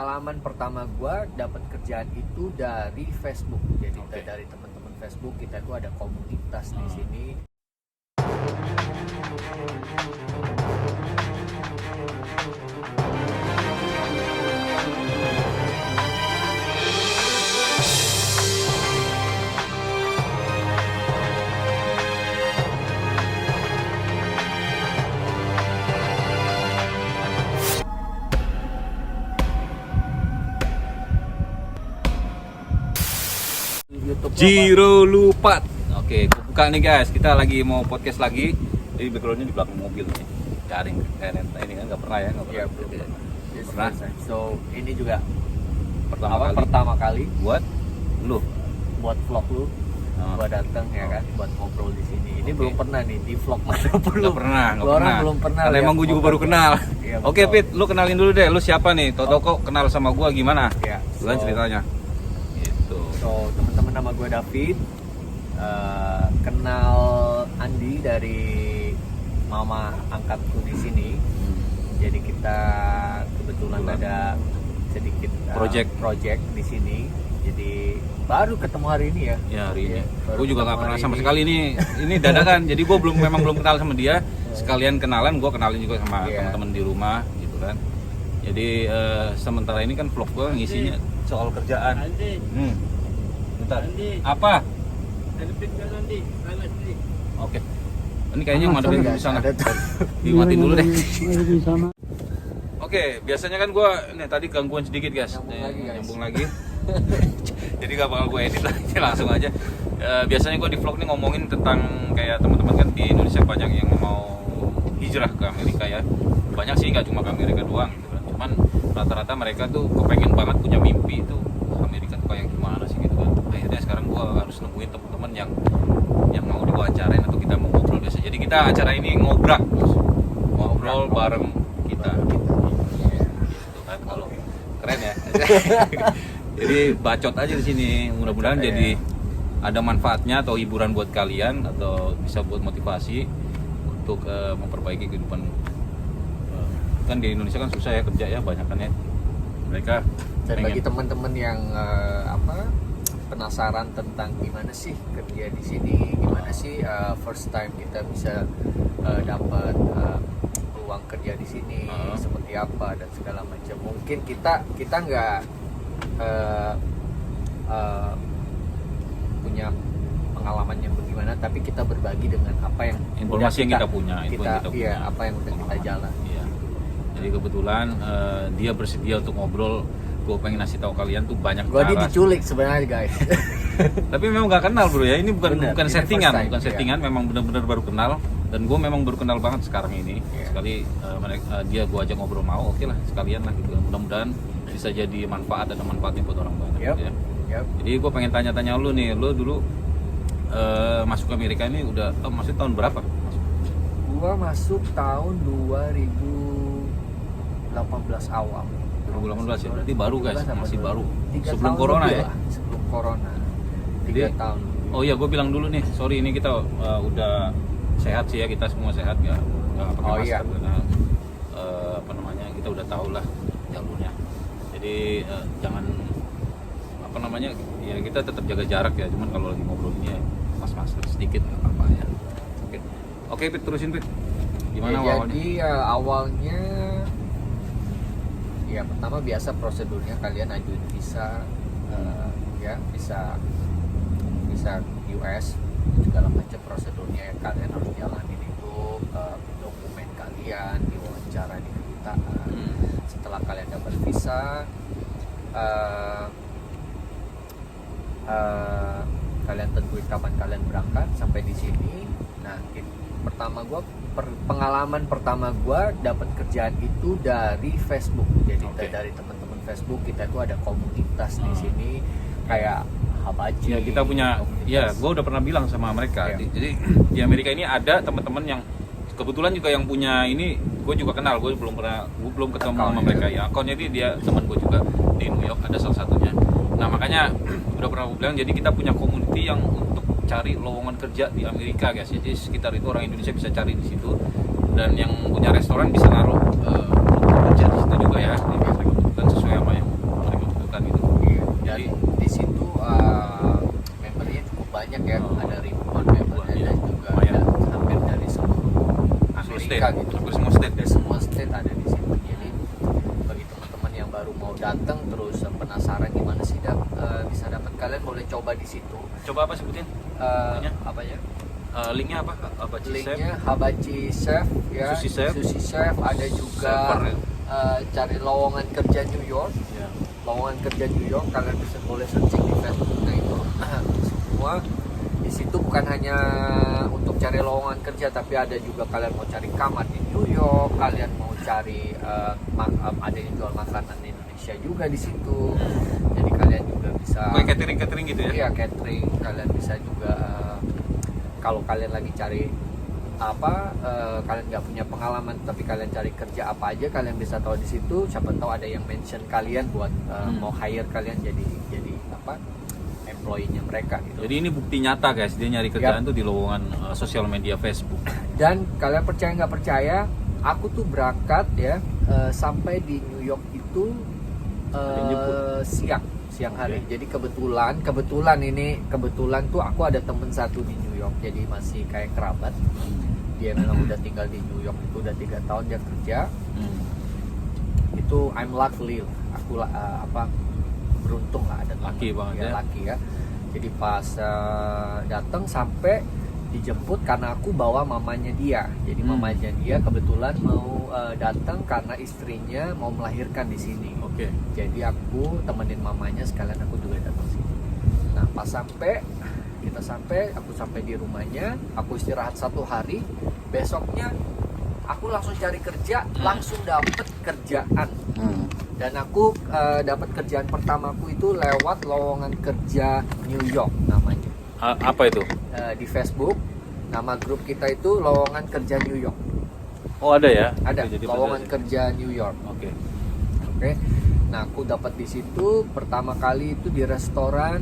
pengalaman pertama gue dapat kerjaan itu dari Facebook. Jadi dari teman-teman Facebook kita tuh ada komunitas di sini. Jiro Lupat. Oke, gue buka nih guys. Kita lagi mau podcast lagi. Jadi backgroundnya di belakang mobil nih. Garing kayak ini kan nggak pernah ya? Nggak pernah. Iya, Pernah. So ini juga Pertama kali buat lu. buat vlog lu. Gua datang ya kan buat ngobrol di sini. Ini belum pernah nih di vlog manapun lu. Nggak pernah. Orang belum pernah. Karena emang gue juga baru kenal. Iya, Oke, betul. Pit, lu kenalin dulu deh. Lu siapa nih? Toto kok kenal sama gua gimana? Ya. Bukan ceritanya. Gitu. So teman-teman, nama gue David. Kenal Andi dari mama angkatku di sini. Jadi kita kebetulan ada sedikit project di sini. Jadi baru ketemu hari ini ya. Ya hari ini. Baru Gue juga ketemu nggak pernah hari sama ini. sekali ini dadakan. Jadi gue memang belum kenal sama dia. Sekalian kenalan, gue kenalin juga sama teman-teman di rumah gitu kan. Jadi sementara ini kan vlog gue ngisinya soal kerjaan. Bentar. Apa? Oke. Ini kayaknya ngadepin di sana. Dimatiin dulu deh. Oke, biasanya kan gue nih tadi gangguan sedikit guys. Nyambung lagi. Jadi gak bakal gue edit lagi, langsung aja. Biasanya gue di vlog nih ngomongin tentang kayak teman-teman kan di Indonesia banyak yang mau hijrah ke Amerika ya. Banyak sih, nggak cuma ke Amerika doang gitu kan. Cuman rata-rata mereka tuh kepengen banget punya mimpi itu Amerika tuh kayak gimana sih gitu kan. Akhirnya sekarang gue harus nemuin teman-teman yang mau diwawancarain atau kita mau ngobrol biasa. Jadi kita acara ini ngobrol bareng kita. Gitu kan, kalau keren ya. Jadi bacot aja di sini. Mudah-mudahan jadi ada manfaatnya atau hiburan buat kalian atau bisa buat motivasi untuk memperbaiki kehidupan. Kan di Indonesia kan susah ya kerja ya, banyak kan ya. Mereka Dan bagi teman-teman yang penasaran tentang gimana sih kerja di sini, gimana sih first time kita bisa dapat peluang kerja di sini, seperti apa dan segala macam. Mungkin kita nggak punya pengalaman yang bagaimana, tapi kita berbagi dengan apa yang informasi yang kita punya, apa yang udah kita jalan. Iya. Jadi kebetulan dia bersedia untuk ngobrol. Gue pengen ngasih tahu kalian tuh banyak Gue cara. diculik sebenarnya guys. Tapi memang nggak kenal bro ya. Ini bukan settingan, time, bukan settingan. Memang benar-benar baru kenal. Dan gue memang baru kenal banget sekarang ini. Sekali dia ajak ngobrol mau, oke lah sekalian lah gitu. Mudah-mudahan bisa jadi manfaat, ada manfaatnya buat orang banyak. Gitu ya. Jadi gue pengen tanya-tanya lu nih, lu dulu masuk ke Amerika ini udah maksudnya tahun berapa? Gua masuk tahun 2018 awal. 2018 ya, berarti baru guys, masih baru. 3 sebelum tahun corona lebih ya? lah, sebelum corona. 3 Jadi, tahun. Oh iya, gue bilang dulu nih, sorry ini kita udah sehat sih ya, kita semua sehat nggak pakai masker karena apa namanya, kita udah tahu lah jalurnya. Jadi jangan apa namanya, ya kita tetap jaga jarak ya, cuman kalau lagi ngobrol ini ya pas masker sedikit nggak apa-apa ya. Oke, Pit, terusin Pit. Gimana awalnya? Jadi awalnya ya pertama biasa prosedurnya kalian ajuin visa, visa US, segala macam prosedurnya yang kalian harus jalanin itu, dokumen kalian, diwawancara di kedutaan. Setelah kalian dapat visa, kalian tentuin kapan kalian berangkat sampai di sini. Nah, pengalaman pertama gue dapat kerjaan itu dari Facebook. Jadi dari teman-teman Facebook kita tuh ada komunitas di sini kayak Habaji. Ya kita punya, ya gue udah pernah bilang sama mereka. Jadi di Amerika ini ada teman-teman yang kebetulan juga yang punya ini, gue juga kenal. Gue belum ketemu sama mereka ya. Akunnya dia teman gue juga di New York, ada salah satunya. Nah makanya udah pernah gue bilang, jadi kita punya community yang untuk cari lowongan kerja di Amerika guys. Jadi sekitar itu orang Indonesia bisa cari di situ, dan yang punya restoran bisa naruh kerja di situ juga ya. Jadi biasa gitu kan, sesuai sama yang baru mau datang terus penasaran gimana sih bisa dapat, kalian boleh coba di situ. Coba apa sebutin? Namanya? Apa ya? Linknya apa? Habachi Chef. Linknya Habachi Chef ya. Sushi Chef. Ada juga cari lowongan kerja New York. Ya. Lowongan kerja New York, kalian bisa boleh searching di Facebooknya itu. Semua di situ bukan hanya untuk cari lowongan kerja, tapi ada juga kalian mau cari kamar di New York, kalian mau cari ada yang jual makanan Indonesia juga di situ. Jadi kalian juga bisa catering gitu ya? Iya, catering. Kalian bisa juga kalau kalian lagi cari kalian nggak punya pengalaman tapi kalian cari kerja apa aja, kalian bisa tahu di situ. Siapa tahu ada yang mention kalian buat mau hire kalian jadi employee-nya mereka gitu. Jadi ini bukti nyata guys, dia nyari kerjaan tuh di lowongan sosial media Facebook. Dan kalian percaya nggak percaya, aku tuh berangkat ya sampai di New York itu siang hari. Jadi kebetulan tuh aku ada temen satu di New York, jadi masih kayak kerabat. Dia memang udah tinggal di New York itu udah 3 tahun dia kerja. Itu I'm lucky, aku beruntung lah ada teman. Laki banget ya. Laki ya. Jadi pas datang sampai dijemput karena aku bawa mamanya dia. Jadi mamanya dia kebetulan mau datang karena istrinya mau melahirkan di sini. Oke. Jadi aku temenin mamanya sekalian aku juga datang sini. Nah pas aku sampai di rumahnya, aku istirahat 1 hari. Besoknya aku langsung cari kerja, langsung dapet kerjaan. Dan aku dapat kerjaan pertamaku itu lewat lowongan kerja New York namanya. Apa itu? Di Facebook, nama grup kita itu lowongan kerja New York. Oh ada ya? Ada. Jadi lowongan kerja New York. Oke. Nah aku dapat di situ pertama kali itu di restoran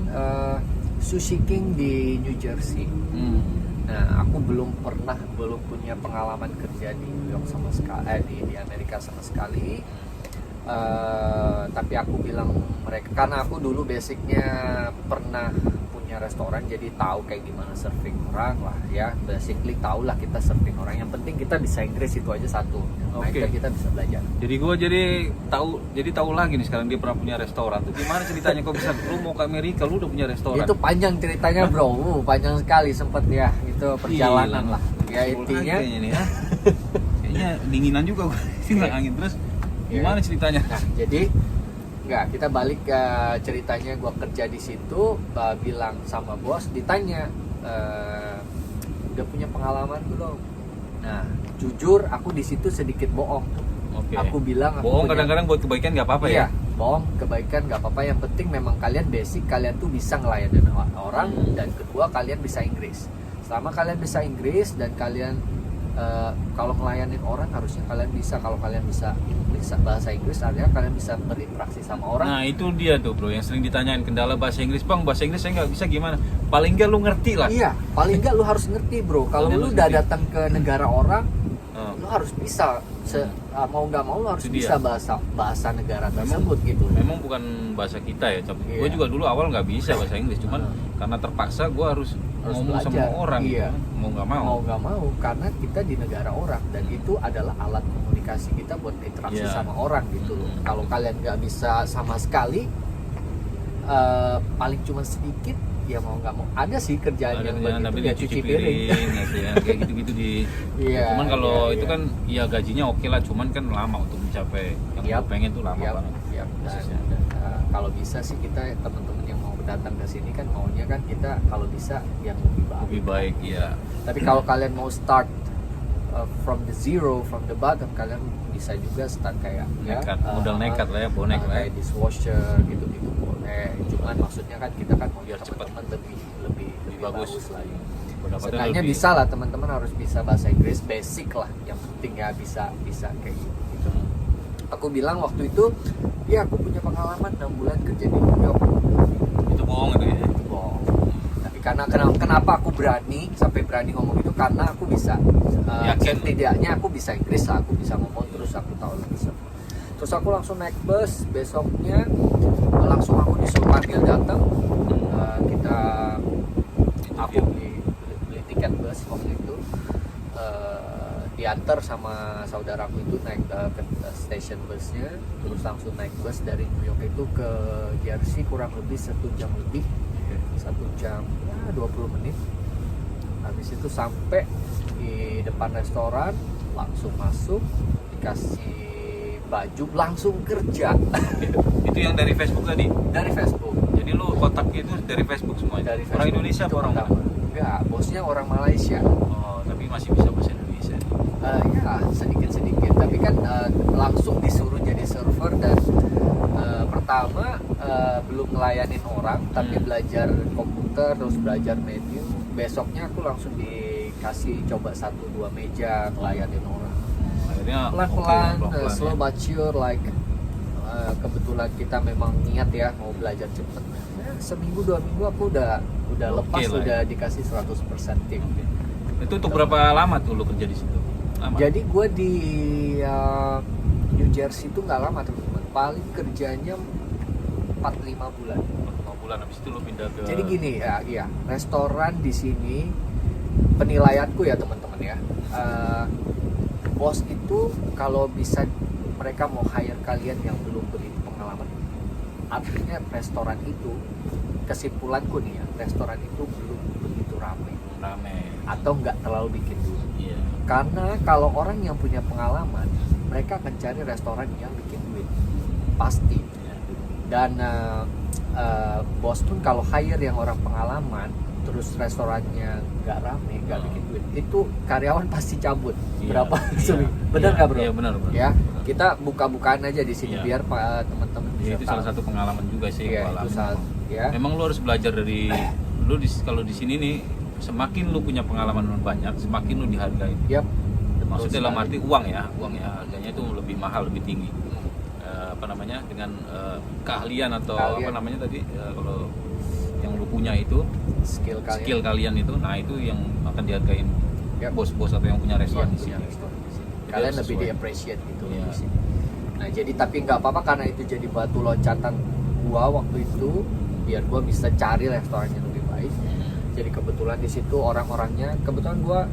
Sushi King di New Jersey. Nah aku belum punya pengalaman kerja di New York sama sekali, di Amerika sama sekali. Tapi aku bilang mereka, karena aku dulu basicnya pernah punya restoran, jadi tahu kayak gimana serving orang lah ya. Basically tahu lah kita serving orang. Yang penting kita bisa Inggris, itu aja satu. Mereka kita bisa belajar. Jadi gue tahu lagi nih sekarang dia pernah punya restoran. Tuh gimana ceritanya kok bisa lu mau ke Amerika lu udah punya restoran? Itu panjang ceritanya bro, panjang sekali sempet ya itu perjalanan lah. Ya intinya. Kayaknya dinginan juga gue angin terus. Gimana ceritanya? Nah, jadi kita balik ke ceritanya. Gua kerja di situ, bilang sama bos, ditanya udah punya pengalaman belum? Nah, jujur aku di situ sedikit bohong. Aku bilang bohong kadang-kadang buat kebaikan nggak apa-apa ya? Bohong kebaikan nggak apa-apa. Yang penting memang kalian basic, kalian tuh bisa ngelayanin orang, dan kedua kalian bisa Inggris. Selama kalian bisa Inggris dan kalian kalau ngelayanin orang harusnya kalian bisa. Kalau kalian bisa bahasa Inggris artinya kalian bisa berinteraksi sama orang. Nah itu dia tuh bro yang sering ditanyain, kendala bahasa Inggris. Bang, bahasa Inggris saya nggak bisa, gimana? Paling nggak lu ngerti lah. Iya, paling nggak lu harus ngerti bro. Kalau lu udah datang ke negara orang, lu harus bisa mau nggak mau lu harus bisa bahasa negara tersebut gitu. Memang bukan bahasa kita ya. Gue juga dulu awal nggak bisa bahasa Inggris, cuman karena terpaksa gue harus ngomong sama orang. Mau nggak mau karena kita di negara orang, dan itu adalah alat komunikasi kita buat interaksi sama orang gitu. Kalau kalian nggak bisa sama sekali, paling cuma sedikit, ya mau nggak mau ada sih kerjaan yang begitu ya, cuci piring ya, kayak gitu-gitu di. Cuman kalau itu kan ya gajinya oke lah, cuman kan lama untuk mencapai yang gue pengen tuh lama banget. Dan kalau bisa sih kita teman-teman yang mau datang ke sini kan maunya kan kita kalau bisa yang lebih baik. Ya. Tapi kalau kalian mau start from the zero, from the bottom, kalian bisa juga start kayak modal nekat lah ya, bonek lah. Kayak dishwasher gitu-gitu boleh. Cuman maksudnya kan kita kan mau biar teman-teman lebih bagus lagi. Sebenarnya bisa lah, teman-teman harus bisa bahasa Inggris basic lah. Yang penting ya bisa kayak gitu. Aku bilang waktu itu, ya aku punya pengalaman 6 bulan kerja di New York. Itu bohong itu ya? Itu bohong. Tapi kenapa aku sampai berani ngomong itu, karena aku bisa. Setidaknya aku bisa Inggris lah, aku bisa ngomong, terus aku tahu bisa. Terus aku langsung naik bus, besoknya langsung aku disuruh panggil datang. Aku beli tiket bus waktu itu. diantar sama saudaraku itu naik ke station busnya, terus langsung naik bus dari New York itu ke Jersey kurang lebih 1 jam lebih, 1 jam ya 20 menit. Habis itu sampai di depan restoran, langsung masuk, dikasih baju, langsung kerja. Itu yang dari Facebook tadi? Dari Facebook. Jadi lu kontaknya itu dari Facebook semua? Dari orang Facebook. Indonesia apa orang mana? Enggak, bosnya orang Malaysia. Oh, tapi masih bisa bahasa Indonesia. Ya sedikit-sedikit, tapi kan langsung disuruh jadi server dan pertama belum ngelayanin orang, tapi belajar komputer, terus belajar menu. Besoknya aku langsung dikasih coba 1-2 meja ngelayanin orang. Akhirnya Pelan-pelan, pelan-pelan, slow ya. but sure, like kebetulan kita memang niat ya mau belajar cepet. Seminggu 2 minggu aku udah lepas, lah, udah ya. dikasih 100% tim. Itu untuk berapa lama tuh lu kerja di situ? Lama? Jadi gue di New Jersey itu nggak lama teman-teman, paling kerjanya 4-5 bulan. 5 bulan habis itu lu pindah ke. Jadi gini ya, iya, restoran di sini penilaianku ya teman-teman ya, bos itu kalau bisa mereka mau hire kalian yang belum begitu pengalaman, artinya restoran itu, kesimpulanku nih ya, restoran itu belum begitu ramai atau nggak terlalu bikin duit. Iya. Karena kalau orang yang punya pengalaman, mereka akan cari restoran yang bikin duit, pasti. Iya. Dan bos pun kalau hire yang orang pengalaman, terus restorannya nggak rame, nggak bikin duit, itu karyawan pasti cabut. Iya. Berapa? Iya. Bener nggak bro? Iya benar. Ya, kita buka-bukaan aja di sini Iya. biar teman-teman Ya, bisa itu tahu. salah satu pengalaman juga sih. Iya, gua itu alami. ya. Memang lu harus belajar dari kalau di sini nih, semakin lu punya pengalaman banyak, semakin lu dihargai. Yap. Maksudnya dalam sekali. arti uang ya harganya itu lebih mahal, lebih tinggi. Apa namanya, dengan keahlian atau apa Keahlian. namanya tadi, kalau yang lu punya itu skill skill kalian itu, nah itu yang akan dihargain Yap. bos-bos atau yang punya restoran di Iya, sini. restoran di sini. Jadi Kalian harus lebih sesuai. di-appreciate gitu Iya. di sini. Nah, jadi tapi nggak apa-apa karena itu jadi batu loncatan gua waktu itu biar gua bisa cari restoran yang lebih baik. Jadi kebetulan di situ orang-orangnya, kebetulan gua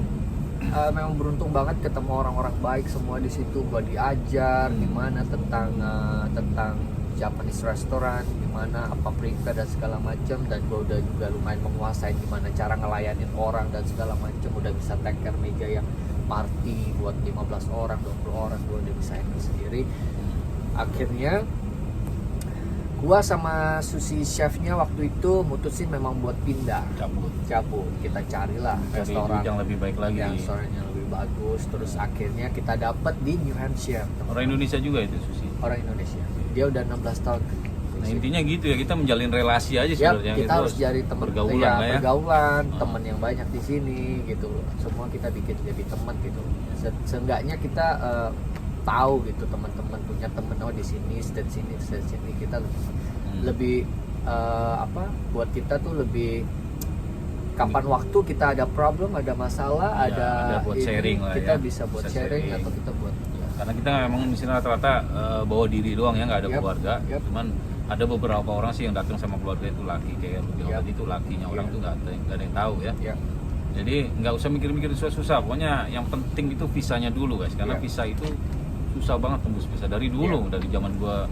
memang beruntung banget ketemu orang-orang baik semua di situ. Gua diajar gimana tentang Japanese restoran, gimana apa prepare dan segala macam, dan gua udah juga lumayan menguasai gimana cara ngelayanin orang dan segala macam. Udah bisa take care meja yang party buat 15 orang, 20 orang, gua udah bisa handle sendiri. Akhirnya gua sama sushi chefnya waktu itu mutusin memang buat pindah, cabut. Kita carilah restoran yang lebih baik lagi. yang restorannya lebih bagus. Terus akhirnya kita dapat di New Hampshire. Orang Indonesia juga itu Susi. Orang Indonesia. Dia udah 16 tahun. Nah intinya gitu ya, kita menjalin relasi aja Ya, sebenarnya. kita Itu harus cari teman pergaulan ya, lah ya. pergaulan, teman yang banyak di sini gitu loh. Semua kita bikin jadi teman gitu. Seenggaknya kita tahu gitu, teman-teman punya teman, oh di sini dan sini kita lebih buat kita tuh lebih kapan waktu kita ada problem, ada masalah, Ya, ada buat ini, sharing lah kita ya. bisa buat Bisa sharing sharing. atau kita buat Karena kita memang di sini rata-rata bawa diri doang ya, nggak ada Yap, keluarga. yap. Cuman ada beberapa orang sih yang datang sama keluarga itu laki, kayak lu bilang Yap. tadi itu lakinya orang Yap. tuh nggak ada yang tahu ya. ya. Jadi nggak usah mikir-mikir susah-susah. Pokoknya yang penting itu visanya dulu guys, karena Yap. visa itu susah banget tembus visa dari dulu, dari zaman gua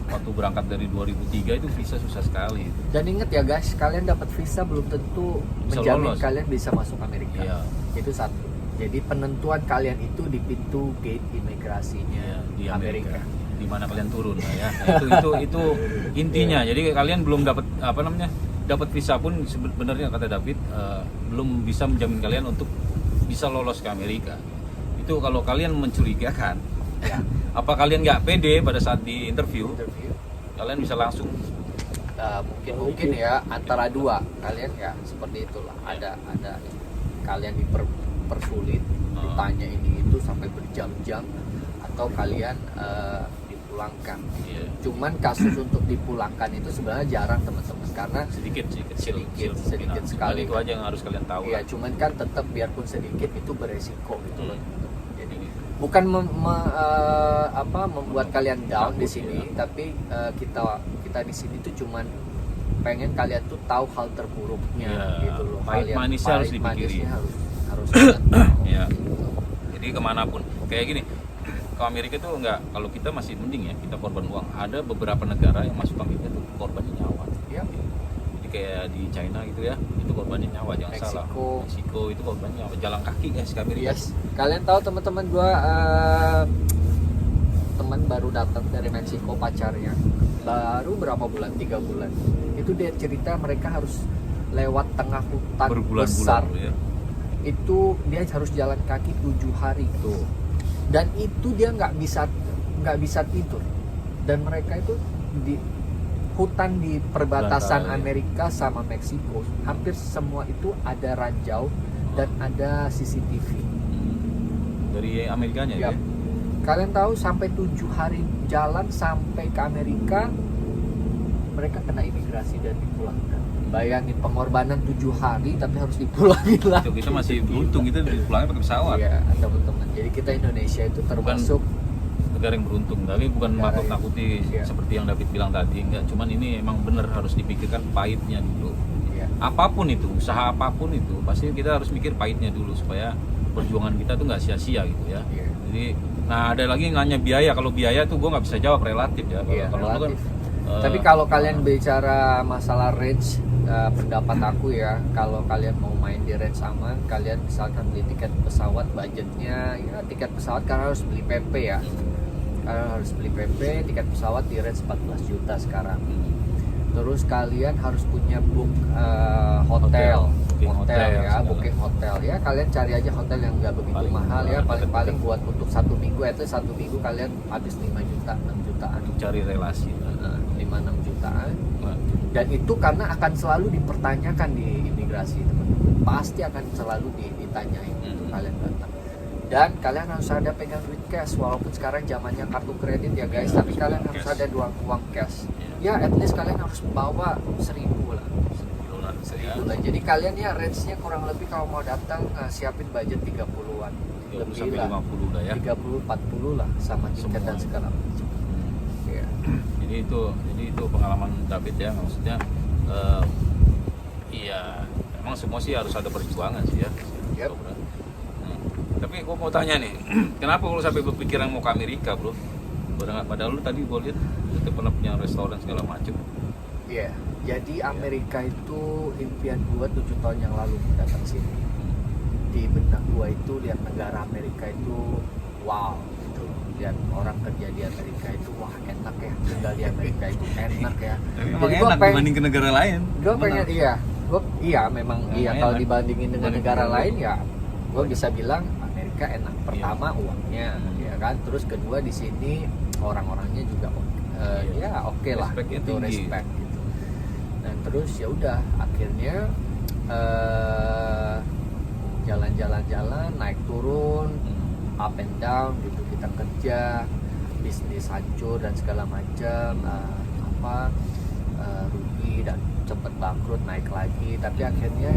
waktu berangkat dari 2003 itu visa susah sekali. Dan inget ya guys, kalian dapat visa belum tentu Bisa menjamin lolos. kalian bisa masuk Amerika. Iya. Itu satu. Jadi penentuan kalian itu di pintu gate imigrasinya Ya, di Amerika. Amerika, di mana kalian turun lah ya. Nah, itu intinya. Jadi kalian belum dapat dapat visa pun sebenarnya kata David belum bisa menjamin kalian untuk bisa lolos ke Amerika. Itu kalau kalian mencurigakan, Ya. apa kalian nggak pede pada saat di interview, Interview. kalian bisa langsung Mungkin ya antara dua kalian ya seperti itulah. Ada kalian dipersulit, ditanya ini itu sampai berjam-jam, atau kalian dipulangkan. Iya. Cuman kasus untuk dipulangkan itu sebenarnya jarang teman-teman, karena sedikit sih, kecil sedikit Cuman sekali. itu aja yang harus kalian tahu ya lah. cuman kan tetap biarpun sedikit itu beresiko gitu loh. Jadi Jadi, bukan membuat kalian down di Takut, sini, ya. tapi kita di sini tuh cuman pengen kalian tuh tahu hal terburuknya Ya, gitu loh. pahit Hal yang manisnya harus pahit dipikirin. manisnya harus kalian tahu, Ya. gitu. Jadi kemanapun kayak gini, ke Amerika itu enggak, kalau kita masih mending ya, kita korban uang. Ada beberapa negara yang masuk ke Amerika itu korbannya nyawa. Ya. Jadi kayak di China gitu ya, itu korbannya nyawa, jangan salah. Meksiko itu korbannya nyawa. Jalan kaki guys ke Amerika. Yes. Kalian tahu teman-teman gua teman baru datang dari Meksiko, pacarnya baru berapa bulan, 3 bulan. Itu dia cerita mereka harus lewat tengah hutan besar. Ya. Itu dia harus jalan kaki 7 hari tuh. Dan itu dia nggak bisa tidur. Dan mereka itu di hutan di perbatasan Amerika sama Meksiko, hampir semua itu ada ranjau dan ada CCTV. Dari Amerikanya ya. Kalian tahu sampai 7 hari jalan sampai ke Amerika, mereka kena imigrasi dan dipulangkan. Bayangin pengorbanan 7 hari tapi harus dipulangin lah. Kita masih beruntung, kita dipulangin pakai pesawat. Iya, teman-teman. Jadi kita Indonesia itu termasuk negara yang beruntung, tapi bukan nakut-nakuti seperti yang David bilang tadi, enggak. Cuman ini emang bener harus dipikirkan pahitnya dulu. Iya. Apapun itu, usaha apapun itu, pasti kita harus mikir pahitnya dulu supaya perjuangan kita tuh nggak sia-sia gitu ya. Iya. Jadi, nah ada lagi yang nanya biaya. Kalau biaya tuh gue nggak bisa jawab, relatif ya. Kalau relatif. Tapi kalau kalian bicara masalah range, pendapat aku ya, kalau kalian mau main di range aman, kalian misalkan beli tiket pesawat, budgetnya ya tiket pesawat karena harus beli PP ya. Karena harus beli PP, tiket pesawat di range 14 juta sekarang. Terus kalian harus punya book hotel ya, booking hotel ya. Kalian cari aja hotel yang nggak begitu mahal ya, paling buat untuk 1 minggu, itu 1 minggu kalian habis 5 juta, 6 jutaan. Cari relasi 5-6 jutaan. Dan itu karena akan selalu dipertanyakan di imigrasi, teman-teman. Pasti akan selalu ditanyain itu kalian datang. Dan kalian harus ada pegang duit cash, walaupun sekarang zamannya kartu kredit ya guys, tapi kalian harus ada uang cash. Ya at least kalian harus bawa 1.000 lah. 1.000 lah. Jadi kalian ya range-nya kurang lebih kalau mau datang siapin budget 30-an. Lebih lah. 50 lah ya. 30-40 lah sama tiket dan segala macam. Ya. Jadi itu pengalaman David ya, maksudnya iya emang semua sih harus ada perjuangan sih ya. Yep. Tapi gue mau tanya nih, kenapa lu sampai berpikiran mau ke Amerika bro? Padahal lu tadi gue lihat itu pernah punya restoran segala macam. Iya, jadi Amerika itu impian gua 7 tahun yang lalu datang sini. Di benak gua itu lihat negara Amerika itu wow gitu. Lihat orang kerja di Amerika itu wah enak ya, tinggal di Amerika itu enak ya. Jadi gua pengen dibanding ke negara lain. Gua pengen memang kalau dibandingin dengan negara lain ya gua bisa bilang Amerika enak. Pertama uangnya ya kan, terus kedua di sini orang-orangnya juga oke lah gitu, respect gitu. Dan terus ya udah akhirnya jalan-jalan naik turun, up and down gitu, kita kerja, bisnis hancur dan segala macam, rugi dan cepet bangkrut, naik lagi, tapi akhirnya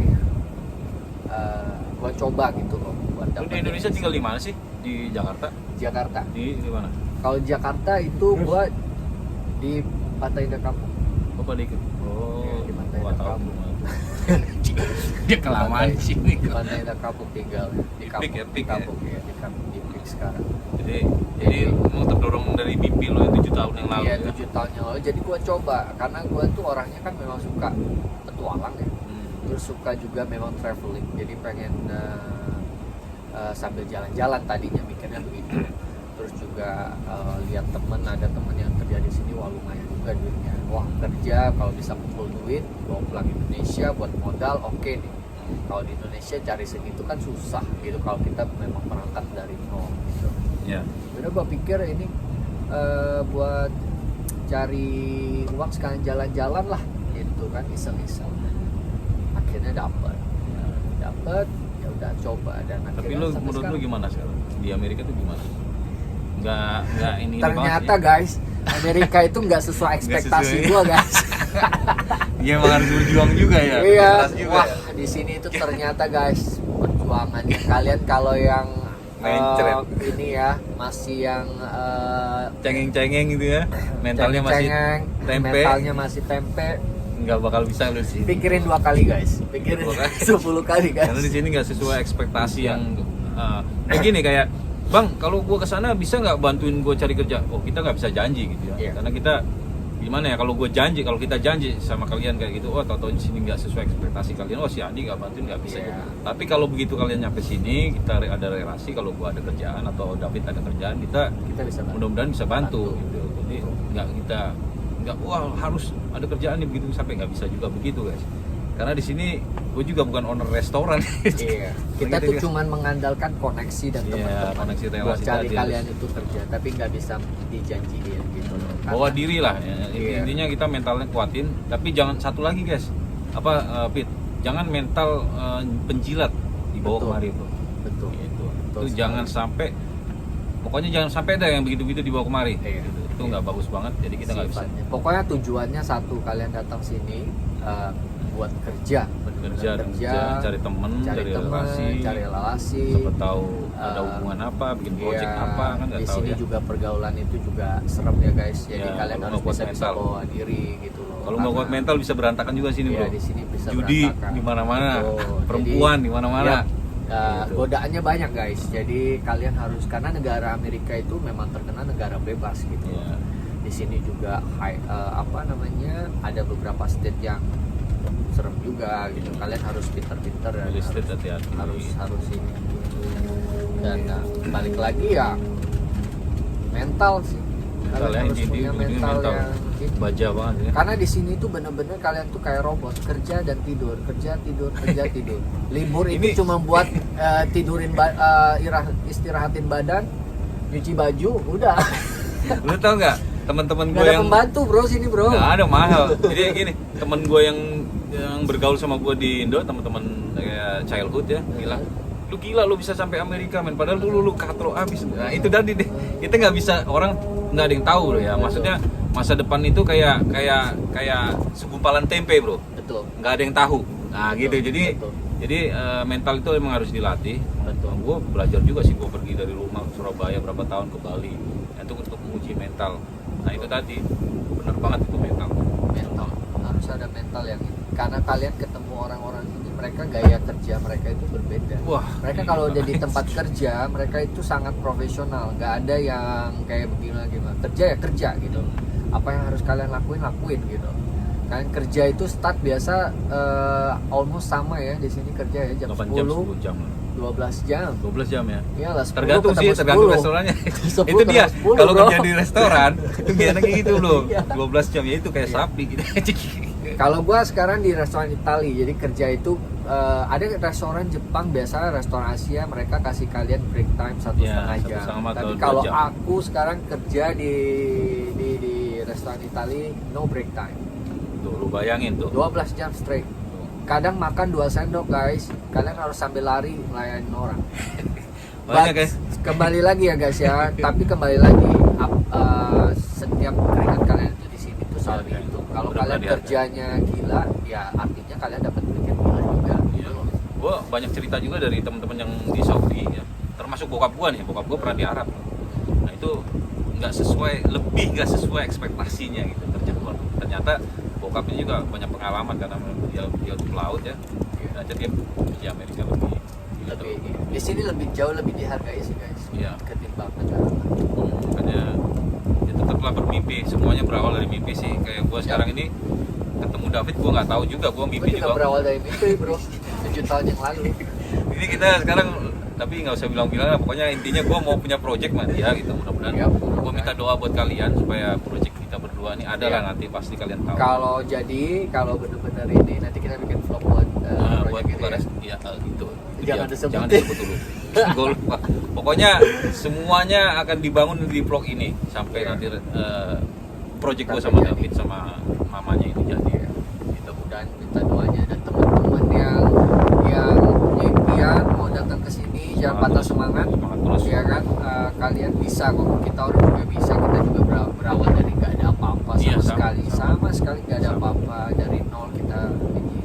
gua coba gitu loh buat dapat. Di Indonesia tinggal di mana sih? Di Jakarta? Di mana? Kalau Jakarta itu gua di Pantai Indah Kapuk. Di Pantai Indah Kapuk. Dia kelamaan sih nih. Di Pantai Indah Kapuk tinggal di Kapuk. Di Kapuk di Pik sekarang. Jadi mau terdorong dari mimpi lo 7 tahun yang lalu. Iya, 7 tahun yang lalu. Jadi gua coba karena gua tuh orangnya kan memang suka petualang ya. Terus suka juga memang traveling. Jadi pengen sambil jalan-jalan, tadinya mikirnya begitu. Terus juga lihat ada teman yang kerja di sini, wah lumayan juga duitnya. Wah kerja kalau bisa kumpul duit, bawa pulang Indonesia buat modal, oke nih. Kalau di Indonesia cari segitu kan susah gitu kalau kita memang berangkat dari nol gitu. Ya. Udah gua pikir ini buat cari uang sekalian jalan-jalan lah gitu kan, iseng-iseng. Akhirnya dapat ya udah coba dan tapi lu menurut lu gimana sekarang di Amerika tuh gimana? Nggak ini ternyata ya? Guys, Amerika itu nggak sesuai ekspektasi gua guys. Iya emang harus berjuang juga ya. Iya. Wah di sini itu ternyata guys perjuangannya kalian kalau yang ini ya masih yang cengeng-cengeng gitu ya, mentalnya masih tempe nggak bakal bisa lu sih. Pikirin 2 kali guys, pikirin 10 kali guys. Karena di sini nggak sesuai ekspektasi yang kayak gini kayak bang kalau gue kesana bisa nggak bantuin gue cari kerja? Oh kita nggak bisa janji gitu ya, Iya. karena kita gimana ya kalau kita janji sama kalian kayak gitu, oh tahu-tahu di sini nggak sesuai ekspektasi kalian, oh si Andi nggak bantuin nggak bisa. Iya. Tapi kalau begitu kalian nyampe sini, kita ada relasi, kalau gua ada kerjaan atau David ada kerjaan, kita Kita bisa bantu. mudah-mudahan bisa bantu. Bantu. Gitu. Jadi nggak wah harus ada kerjaan nih begitu, sampai nggak bisa juga begitu guys. Karena di sini gue juga bukan owner restoran. Iya. Kita tuh cuman mengandalkan koneksi dan Iya, teman-teman koneksi buat relasi cari tadi kalian harus. itu kerja, tapi nggak bisa dijanjiin gitu loh. Bawa diri lah ya. Iya. Intinya kita mentalnya kuatin, tapi jangan satu lagi guys, Pit, jangan mental penjilat dibawa Betul. kemari bro. Betul. Gitu. Betul Itu sekali. jangan sampai, pokoknya jangan sampai ada yang begitu-begitu dibawa kemari. Iya. Gitu. Itu nggak bagus banget, jadi kita nggak bisa. Sifatnya. Pokoknya tujuannya satu, kalian datang sini buat kerja, Kerja, cari temen, cari relasi. siapa tahu ada hubungan apa, bikin project Iya, apa kan nggak di tahu sini ya. juga pergaulan itu juga serem ya guys. Jadi Iya, kalian kalau harus nggak kuat bisa mental. bawa diri gitu loh. Kalau nggak kuat Karena- mental bisa berantakan juga sini Iya, bro. di sini bisa Judi berantakan. di mana-mana, Betul. perempuan Jadi, di mana-mana. ya, Gitu. godaannya banyak guys. Jadi kalian harus, karena negara Amerika itu memang terkenal negara bebas gitu. Iya. Di sini juga ada beberapa state yang serem juga gitu. Kalian harus pinter-pinter dan Real estate harus hati-hati. harus ini. Dan balik lagi ya mental sih. Mental Kalian ya, harus inti-inti punya ujungnya mental mental. yang ini. Baja banget ya. Karena di sini tuh bener-bener kalian tuh kayak robot, kerja dan tidur, kerja tidur, kerja tidur. Libur itu Ini- cuma buat istirahatin badan, nyuci baju, udah. Lu tau nggak teman-teman Gak gue ada yang pembantu bro sini bro. nggak ada mahal. Jadi gini, temen gue yang bergaul sama gue di Indo, teman-teman kayak childhood ya, bilang lu gila lu bisa sampai Amerika men, padahal dulu lu katro abis. Nah itu tadi deh, kita nggak bisa, orang nggak ada yang tahu loh ya. Maksudnya masa depan itu kayak segumpalan tempe bro, Betul. nggak ada yang tahu. Nah Betul, gitu, betul. jadi mental itu emang harus dilatih. Betul. Gue belajar juga sih, gue pergi dari rumah ke Surabaya berapa tahun ke Bali, itu untuk menguji mental. Nah itu tadi benar banget itu mental. Mental harus ada mental yang ini. Karena kalian ketemu orang-orang ini, mereka gaya kerja mereka itu berbeda. Wah, Mereka gila kalau udah di banget. tempat kerja, mereka itu sangat profesional. Nggak ada yang kayak begini gimana. Kerja ya kerja gitu. Apa yang harus kalian lakuin gitu. Kalian kerja itu start biasa almost sama ya di sini kerja ya jam 8 10, jam 10 jam 12 jam. 12 jam ya. Iyalah 10 Tergantung ketemu sih, tergantung 10. restorannya. 10 Itu dia. ketemu 10, Kalau bro. kerja di restoran itu biasanya kayak gitu loh. Iya. 12 jam ya itu kayak Iya. sapi gitu. Kalau gua sekarang di restoran Itali, jadi kerja itu ada restoran Jepang biasa, restoran Asia mereka kasih kalian break time 1,5 Ya, jam. 1,5 atau Tapi 2 kalau jam. aku sekarang kerja di restoran Itali no break time. Tuh lu bayangin tuh. 12 jam straight. Kadang makan 2 sendok guys. Kalian harus sambil lari melayanin orang. Banyak But, guys. Kembali lagi ya guys ya. Tapi kembali lagi setiap keringat kalian itu di sini tuh selalu Iya, itu. iya. Kalau Benar-benar kalian dihargai. kerjanya gila, ya artinya kalian dapat duit yang gila juga. Iya. Gue banyak cerita juga dari teman-teman yang di Saudi ya. Termasuk bokap gue nih, bokap gue pernah di Arab. Nah itu nggak sesuai ekspektasinya gitu kerja keluar. Ternyata bokapnya juga banyak pengalaman karena dia di pelaut ya. Ternyata dia di Amerika lebih Lebih di sini jauh lebih dihargai sih guys. Iya. Ketimbang negara. Makanya ya tetaplah bermimpi, semuanya berawal dari mimpi sih. Kayak gue sekarang ini ketemu David, gue nggak tahu juga, gue Gue mimpi juga juga. berawal dari mimpi bro. 7 tahun yang lalu. Ini kita sekarang, tapi nggak usah bilang-bilang lah, pokoknya intinya gue mau punya project sama dia gitu, mudah-mudahan. Iya, mudah-mudahan. Gue minta doa buat kalian supaya project kita berdua ini ada Iya. lah nanti, pasti kalian tahu. Kalau benar-benar ini nanti kita bikin vlog buat Buat project ini ya. ya gitu. Itu Jangan dia. disebut. Jangan disebut dulu. Gue lupa. Pokoknya semuanya akan dibangun di vlog ini sampai Iya. nanti project gue Sampai sama jadi. David sama mamanya itu jadi. Gitu. Dan minta doanya dan teman-teman yang punya impian mau datang ke sini jangan patah semangat terus. ya kan. Kalian bisa kok, kita orang juga bisa, kita juga berawal dari nggak ada apa-apa Iya, sama sekali nggak ada Sama. apa-apa, dari nol kita ini.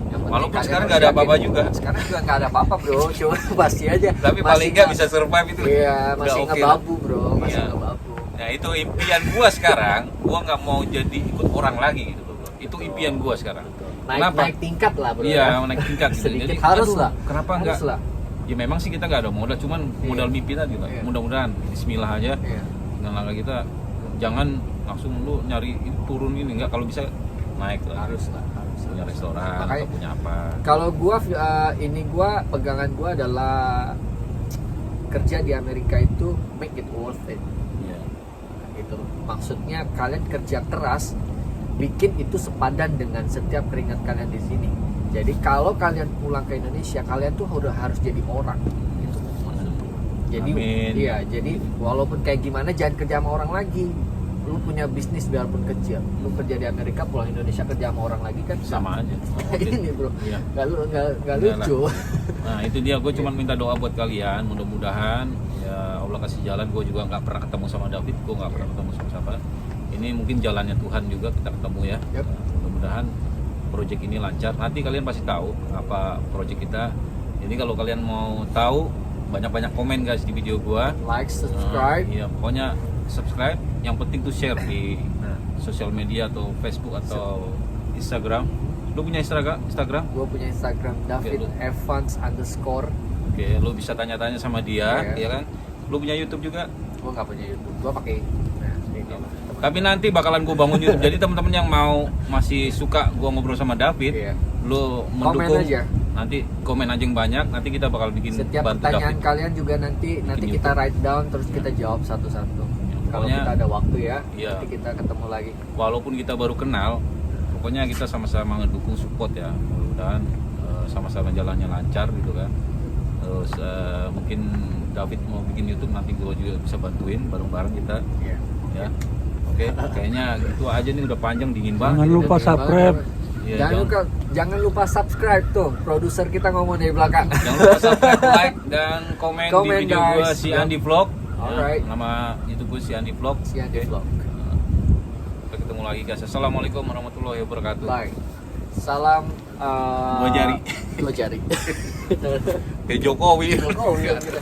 Yang penting Walaupun kalian sekarang harus nggak ada yakin. apa-apa juga. Sekarang juga nggak ada apa-apa bro, cuma pasti aja Tapi masih paling nggak bisa survive itu. iya Udah masih oke ngebabu bro, masih Iya. ngebabu. Nah itu impian gua sekarang, gua nggak mau jadi ikut orang lagi gitu bro. Itu impian gua sekarang. Kenapa? Naik tingkat lah bro. Iya, ya. naik tingkat gitu. Sedikit Jadi harus aduh, lah. Kenapa Harus nggak lah. Ya memang sih kita nggak ada modal, cuman modal mimpi tadi lah. Iya. Mudah-mudahan Bismillah aja. Iya. Dengan langkah kita jangan langsung lu nyari turun ini, enggak, kalau bisa naik lah. Harus lah, harus. Punya restoran Makanya, atau punya apa. kalau gua pegangan gua adalah kerja di Amerika itu make it worth it. Iya. Gitu. Maksudnya kalian kerja keras, bikin itu sepadan dengan setiap keringat kalian di sini. Jadi kalau kalian pulang ke Indonesia, kalian tuh udah harus jadi orang. Gitu. Jadi Amin. iya, jadi walaupun kayak gimana jangan kerja sama orang lagi. Lu punya bisnis biarpun kecil, lu kerja di Amerika pulang Indonesia kerja sama orang lagi kan Sama aja. ini bro, Iya. nggak Iyalah. lucu. Nah itu dia, gue cuma minta doa buat kalian, mudah-mudahan ya Allah kasih jalan. Gue juga nggak pernah ketemu sama David, gue nggak pernah ketemu sama siapa. Ini mungkin jalannya Tuhan juga, kita ketemu ya. Yep. Mudah-mudahan project ini lancar. Nanti kalian pasti tahu apa project kita. Jadi kalau kalian mau tahu, banyak-banyak komen guys di video gue. Like, subscribe. Iya, pokoknya subscribe. Yang penting tuh share di sosial media atau Facebook atau Instagram. Lu punya Instagram? Gue punya Instagram David Oke, lu. Evans _ Oke, lu bisa tanya-tanya sama dia, Iya. ya kan? Lu punya YouTube juga? Gue nggak punya YouTube, gue pakai ini lah. Tapi nanti bakalan gue bangun YouTube. Jadi teman-teman yang mau masih suka gue ngobrol sama David, Iya. lu Komen mendukung. aja. Nanti komen aja yang banyak. Nanti kita bakal bikin Setiap bantu pertanyaan David. kalian juga nanti Bikin kita YouTube. write down terus kita jawab satu-satu. Kalau pokoknya- kita ada waktu ya, Iya. nanti kita ketemu lagi. Walaupun kita baru kenal, pokoknya kita sama-sama ngedukung, support ya. Mudah-mudahan sama-sama jalannya lancar gitu kan. Terus mungkin David mau bikin YouTube, nanti gue juga bisa bantuin bareng-bareng kita Iya. ya. Oke, kayaknya itu aja nih, udah panjang, dingin banget. Jangan lupa subscribe. Iya, Jangan lupa subscribe tuh. Produser kita ngomong dari belakang. Jangan lupa subscribe, like, dan komen di Komen, video gue guys. si Andi Vlog. Alright. Nama YouTube gue si Andi Vlog. Sian di vlog. Sampai ketemu lagi guys. Assalamualaikum warahmatullahi wabarakatuh. Bye. Salam. Dua jari. Dua jari. Kayak Jokowi. Oh, iya, gitu.